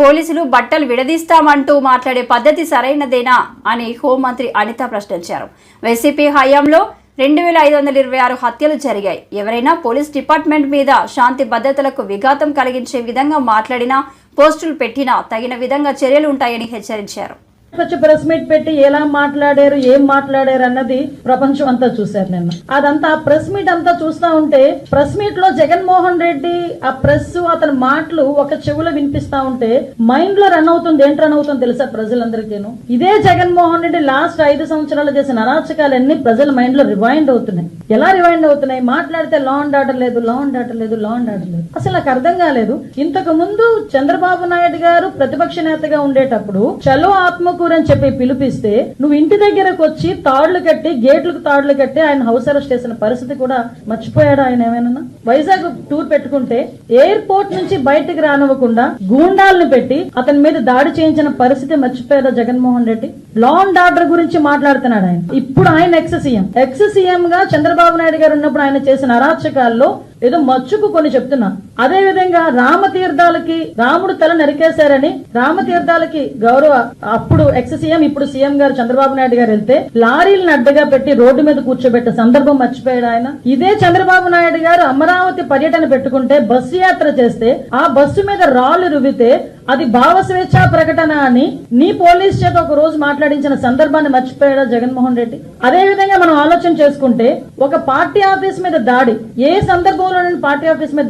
పోలీసులు బట్టలు విడదీస్తామంటూ మాట్లాడే పద్ధతి సరైనదేనా అని హోంమంత్రి అనిత ప్రశ్నించారు. వైసీపీ హయాంలో 2526 హత్యలు జరిగాయి. ఎవరైనా పోలీస్ డిపార్ట్మెంట్ మీద శాంతి భద్రతలకు విఘాతం కలిగించే విధంగా మాట్లాడినా, పోస్టులు పెట్టినా తగిన విధంగా చర్యలు ఉంటాయని హెచ్చరించారు. ప్రెస్ మీట్ పెట్టి ఎలా మాట్లాడారు, ఏం మాట్లాడారు అన్నది ప్రపంచం అంతా చూశారు. నిన్న అదంతా ప్రెస్ మీట్ అంతా చూస్తా ఉంటే, ప్రెస్ మీట్ లో జగన్మోహన్ రెడ్డి ఆ ప్రెస్ అతని మాటలు ఒక చెవులో వినిపిస్తా ఉంటే మైండ్ లో రన్ అవుతుంది. ఏంటి రన్ అవుతుంది తెలుసా ప్రజలందరికీను? ఇదే జగన్మోహన్ రెడ్డి లాస్ట్ 5 సంవత్సరాలు చేసిన అరాచకాలన్నీ ప్రజల మైండ్ లో రివైండ్ అవుతున్నాయి. ఎలా రివైండ్ అవుతున్నాయి? మాట్లాడితే లా అండ్ ఆర్డర్ లేదు, లా అండ్ ఆర్డర్ లేదు, లా అండ్ ఆర్డర్ లేదు. అసలు నాకు అర్థం కాలేదు. ఇంతకు ముందు చంద్రబాబు నాయుడు గారు ప్రతిపక్ష నేతగా ఉండేటప్పుడు చలో ఆత్మ అని చెప్పి పిలిపిస్తే నువ్వు ఇంటి దగ్గరకు వచ్చి తాళ్లు కట్టి, గేట్లకు తాళ్లు కట్టి ఆయన హౌస్ అరెస్ట్ చేసిన పరిస్థితి కూడా మర్చిపోయాడు ఆయన? ఏమైనా వైజాగ్ టూర్ పెట్టుకుంటే ఎయిర్పోర్ట్ నుంచి బయటకు రానివ్వకుండా గూండాలను పెట్టి అతని మీద దాడి చేయించిన పరిస్థితి మర్చిపోయారా Jaganmohan Reddy? Law and order గురించి మాట్లాడుతున్నాడు ఆయన. ఇప్పుడు ఆయన ఎక్స్ సీఎం గా చంద్రబాబు నాయుడు గారు ఉన్నప్పుడు ఆయన చేసిన అరాచకాల్లో ఏదో మచ్చుకు కొన్ని చెప్తున్నా. అదే విధంగా రామతీర్థాలకి రాముడు తల నరికేశారని, రామతీర్థాలకి గౌరవ అప్పుడు ఎక్స్ సీఎం ఇప్పుడు సీఎం గారు చంద్రబాబు నాయుడు గారు వెళ్తే లారీలను అడ్డగా పెట్టి రోడ్డు మీద కూర్చోబెట్టే సందర్భం మర్చిపోయాడు ఆయన. ఇదే చంద్రబాబు నాయుడు గారు అమరావతి పర్యటన పెట్టుకుంటే బస్సు యాత్ర చేస్తే ఆ బస్సు మీద రాళ్లు రువితే అది భావ స్వేచ్ఛా ప్రకటన అని నీ పోలీస్ చేత ఒక రోజు మాట్లాడించిన సందర్భాన్ని మర్చిపోయాడా జగన్మోహన్ రెడ్డి? అదే విధంగా మనం ఆలోచన చేసుకుంటే ఒక పార్టీ ఆఫీస్ మీద దాడి ఏ సందర్భంలో పార్టీ ఆఫీస్ మీద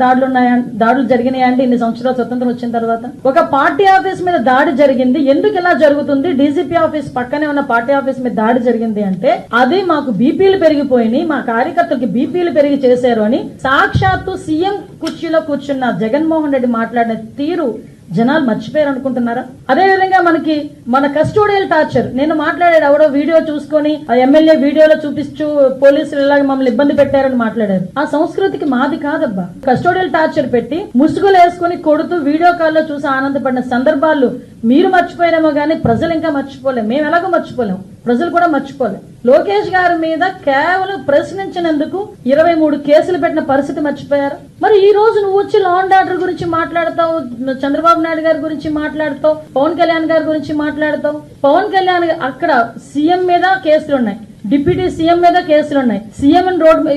దాడులు జరిగినాయి అంటే ఇన్ని సంవత్సరాలు స్వతంత్రం వచ్చిన తర్వాత ఒక పార్టీ ఆఫీస్ మీద దాడి జరిగింది. ఎందుకు ఇలా జరుగుతుంది? డీజీపీ ఆఫీస్ పక్కనే ఉన్న పార్టీ ఆఫీస్ మీద దాడి జరిగింది అంటే అది మాకు బీపీలు పెరిగిపోయినాయి, మా కార్యకర్తలకి బీపీలు పెరిగి చేశారు అని సాక్షాత్తు సీఎం కుర్చీలో కూర్చున్న జగన్మోహన్ రెడ్డి మాట్లాడిన తీరు జనాలు మర్చిపోయారు అనుకుంటున్నారా? అదే విధంగా మన కస్టోడియల్ టార్చర్ నేను మాట్లాడాడు. ఎవడో వీడియో చూసుకొని ఆ ఎమ్మెల్యే వీడియోలో చూపిస్తూ పోలీసులు ఇలాగ మమ్మల్ని ఇబ్బంది పెట్టారని మాట్లాడారు. ఆ సంస్కృతికి మాది కాదబ్బా. కస్టోడియల్ టార్చర్ పెట్టి ముసుగులు వేసుకుని కొడుతూ వీడియో కాల్లో చూసి ఆనందపడిన సందర్భాలు మీరు మర్చిపోయారేమో గానీ ప్రజలు ఇంకా మర్చిపోలేం. మేము ఎలాగో మర్చిపోలేం, ప్రజలు కూడా మర్చిపోలేం. లోకేష్ గారి మీద కేవలం ప్రశ్నించినందుకు 23 కేసులు పెట్టిన పరిస్థితి మర్చిపోయారు. మరి ఈ రోజు నువ్వు వచ్చి లా అండ్ ఆర్డర్ గురించి మాట్లాడతావు, చంద్రబాబు నాయుడు గారి గురించి మాట్లాడతావు, పవన్ కళ్యాణ్ గారి గురించి మాట్లాడతావు. పవన్ కళ్యాణ్ అక్కడ సీఎం మీద కేసులున్నాయి, డిప్యూటీ సీఎం మీద కేసులున్నాయి. సీఎం రోడ్డు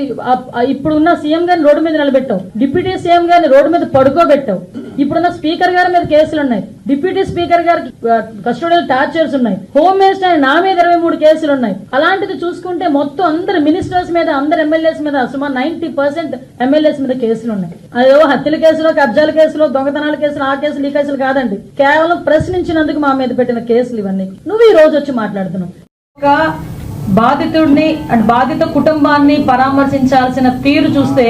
ఇప్పుడున్న సీఎం గారిని రోడ్డు మీద నిలబెట్టావు, డిప్యూటీ సీఎం గారిని రోడ్డు మీద పడుకోబెట్టావు. ఇప్పుడున్న స్పీకర్ గారి మీద కేసులు ఉన్నాయి, డిప్యూటీ స్పీకర్ గారికి కస్టోడియల్ టార్చర్స్ ఉన్నాయి, హోమ్ మినిస్టర్ నా మీద 23 కేసులు ఉన్నాయి. అలాంటిది చూసుకుంటే మొత్తం అందరు మినిస్టర్స్ మీద, అందరు ఎమ్మెల్యేస్ మీద సుమారు 90% ఎమ్మెల్యేస్ మీద కేసులు ఉన్నాయి. అదో హత్యల కేసులో, కబ్జాల కేసులో, దొంగతనాల కేసులు, ఆ కేసులు ఈ కేసులు కాదండి. కేవలం ప్రశ్నించినందుకు మా మీద పెట్టిన కేసులు ఇవన్నీ. నువ్వు ఈ రోజు వచ్చి మాట్లాడుతున్నావు. బాధితుడిని బాధిత కుటుంబాన్ని పరామర్శించాల్సిన తీరు చూస్తే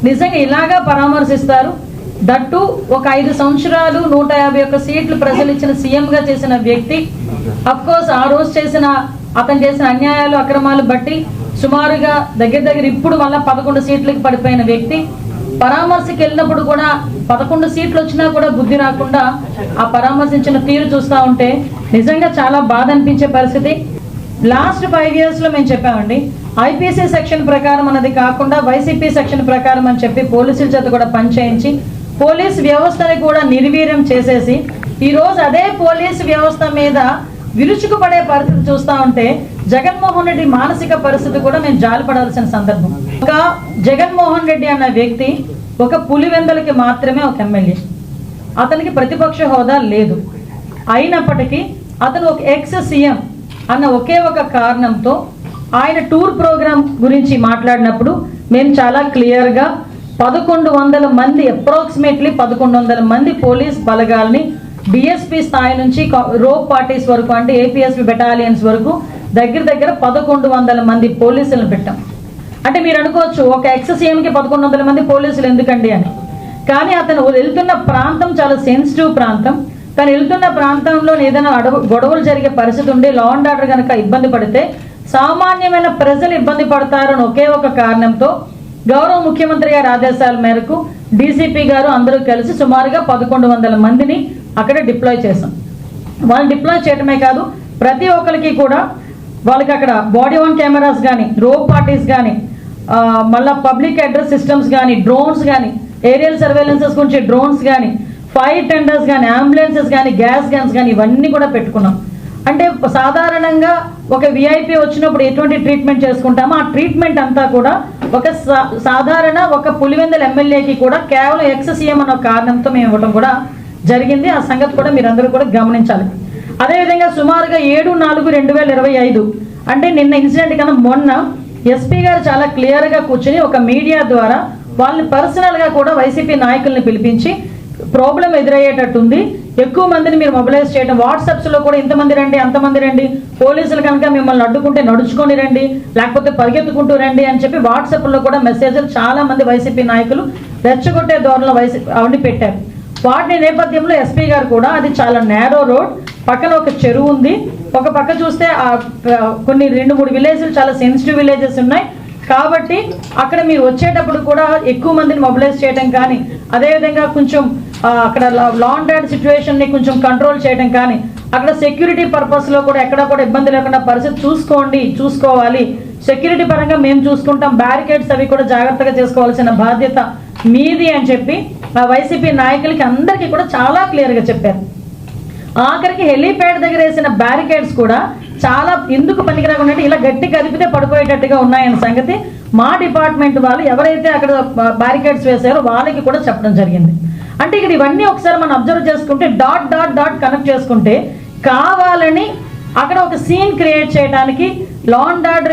నిజంగా ఇలాగా పరామర్శిస్తారు? దట్టు ఒక 5 సంవత్సరాలు 151 సీట్లు ప్రజలు ఇచ్చిన సీఎం గా చేసిన వ్యక్తి. అఫ్ కోర్స్ ఆ రోజు అతను చేసిన అన్యాయాలు, అక్రమాలు బట్టి సుమారుగా దగ్గర ఇప్పుడు మళ్ళా 11 సీట్లకు పడిపోయిన వ్యక్తి. పరామర్శకి వెళ్ళినప్పుడు కూడా 11 సీట్లు వచ్చినా కూడా బుద్ధి రాకుండా ఆ పరామర్శించిన తీరు చూస్తా ఉంటే నిజంగా చాలా బాధ అనిపించే పరిస్థితి. లాస్ట్ 5 years లో మేము చెప్పామండి, ఐపీసీ సెక్షన్ ప్రకారం అన్నది కాకుండా వైసీపీ సెక్షన్ ప్రకారం అని చెప్పి పోలీసుల చేత కూడా పనిచేయించి పోలీస్ వ్యవస్థని కూడా నిర్వీర్యం చేసేసి ఈ రోజు అదే పోలీసు వ్యవస్థ మీద విరుచుకుపడే పరిస్థితి చూస్తా ఉంటే జగన్మోహన్ రెడ్డి మానసిక పరిస్థితి కూడా మేము జాలిపడాల్సిన సందర్భం. ఒక జగన్మోహన్ రెడ్డి అన్న వ్యక్తి ఒక పులివెందలకి మాత్రమే ఒక ఎమ్మెల్యే, అతనికి ప్రతిపక్ష హోదా లేదు. అయినప్పటికీ అతను ఒక ఎక్స్ సీఎం అన్న ఒకే ఒక కారణంతో ఆయన టూర్ ప్రోగ్రామ్ గురించి మాట్లాడినప్పుడు మేము చాలా క్లియర్గా 1100 మంది, అప్రాక్సిమేట్లీ 1100 మంది పోలీస్ బలగాల్ని డిఎస్పీ స్థాయి నుంచి రోప్ పార్టీస్ వరకు అంటే ఏపీఎస్పీ బెటాలియన్స్ వరకు దగ్గర 1100 మంది పోలీసులను పెట్టాం. అంటే మీరు అనుకోవచ్చు ఒక ఎక్స్ సీఎంకి 1100 మంది పోలీసులు ఎందుకండి అని. కానీ అతను వెళ్తున్న ప్రాంతం చాలా సెన్సిటివ్ ప్రాంతం. తను వెళ్తున్న ప్రాంతంలో ఏదైనా గొడవలు జరిగే పరిస్థితి ఉండి లా అండ్ ఆర్డర్ కనుక ఇబ్బంది పడితే సామాన్యమైన ప్రజలు ఇబ్బంది పడతారని ఒకే ఒక కారణంతో గౌరవ ముఖ్యమంత్రి గారి ఆదేశాల మేరకు డీసీపీ గారు అందరూ కలిసి సుమారుగా 1100 మందిని అక్కడ డిప్లాయ్ చేశాం. వాళ్ళు డిప్లాయ్ చేయడమే కాదు, ప్రతి ఒక్కరికి కూడా వాళ్ళకి అక్కడ బాడీ వన్ కెమెరాస్ కానీ, రోప్ పార్టీస్ కానీ, మళ్ళీ పబ్లిక్ అడ్రస్ సిస్టమ్స్ కానీ, డ్రోన్స్ కానీ, ఏరియల్ సర్వేలెన్సెస్ గురించి డ్రోన్స్ కానీ, ఫైర్ టెండర్స్ కానీ, అంబులెన్సెస్ కానీ, గ్యాస్ గన్స్ కానీ ఇవన్నీ కూడా పెట్టుకున్నాం. అంటే సాధారణంగా ఒక విఐపి వచ్చినప్పుడు ఎటువంటి ట్రీట్మెంట్ చేసుకుంటామో ఆ ట్రీట్మెంట్ అంతా కూడా ఒక సాధారణ ఒక పులివెందుల ఎమ్మెల్యేకి కూడా కేవలం ఎక్స్-సీఎం అన్న కారణంతో మేము ఇవ్వడం కూడా జరిగింది. ఆ సంగతి కూడా మీరందరూ కూడా గమనించాలి. అదేవిధంగా సుమారుగా 7/4/2025 అంటే నిన్న ఇన్సిడెంట్ కన్నా మొన్న ఎస్పీ గారు చాలా క్లియర్గా కూర్చుని ఒక మీడియా ద్వారా వాళ్ళని పర్సనల్గా కూడా వైసీపీ నాయకుల్ని పిలిపించి ప్రాబ్లం ఎదురయ్యేటట్టుంది, ఎక్కువ మందిని మీరు మొబిలైజ్ చేయడం, వాట్సాప్స్లో కూడా ఇంతమంది రండి అంతమంది రండి, పోలీసులు కనుక మిమ్మల్ని అడ్డుకుంటే నడుచుకొని రండి లేకపోతే పరిగెత్తుకుంటూ రండి అని చెప్పి వాట్సాప్లో కూడా మెసేజ్లు చాలా మంది వైసీపీ నాయకులు రెచ్చగొట్టే ధోరణిలో అవన్నీ పెట్టారు. వాటి నేపథ్యంలో ఎస్పీ గారు కూడా అది చాలా నేరో రోడ్, పక్కన ఒక చెరువు ఉంది, ఒక పక్క చూస్తే కొన్ని 2-3 విలేజ్లు చాలా సెన్సిటివ్ విలేజెస్ ఉన్నాయి కాబట్టి అక్కడ మీరు వచ్చేటప్పుడు కూడా ఎక్కువ మందిని మొబిలైజ్ చేయడం కానీ, అదేవిధంగా కొంచెం అక్కడ లా అండ్ ఆర్డర్ సిచ్యువేషన్ని కొంచెం కంట్రోల్ చేయడం కానీ, అక్కడ సెక్యూరిటీ పర్పస్లో కూడా ఎక్కడ కూడా ఇబ్బంది లేకుండా పరిస్థితి చూసుకోవాలి. సెక్యూరిటీ పరంగా మేము చూసుకుంటాం, బ్యారికేడ్స్ అవి కూడా జాగ్రత్తగా చేసుకోవాల్సిన బాధ్యత మీది అని చెప్పి వైసీపీ నాయకులకి అందరికీ కూడా చాలా క్లియర్గా చెప్పారు. ఆఖరికి హెలీప్యాడ్ దగ్గర వేసిన బ్యారికేడ్స్ కూడా చాలా ఎందుకు పనికిరాకుండా ఇలా గట్టి కదిపితే పడిపోయేటట్టుగా ఉన్నాయన్న సంగతి మా డిపార్ట్మెంట్ వాళ్ళు ఎవరైతే అక్కడ బ్యారికేడ్స్ వేసారో వాళ్ళకి కూడా చెప్పడం జరిగింది. అంటే ఇక్కడ ఇవన్నీ ఒకసారి మనం అబ్జర్వ్ చేసుకుంటే డాట్ కనెక్ట్ చేసుకుంటే కావాలని అక్కడ ఒక సీన్ క్రియేట్ చేయడానికి లా అండ్ ఆర్డర్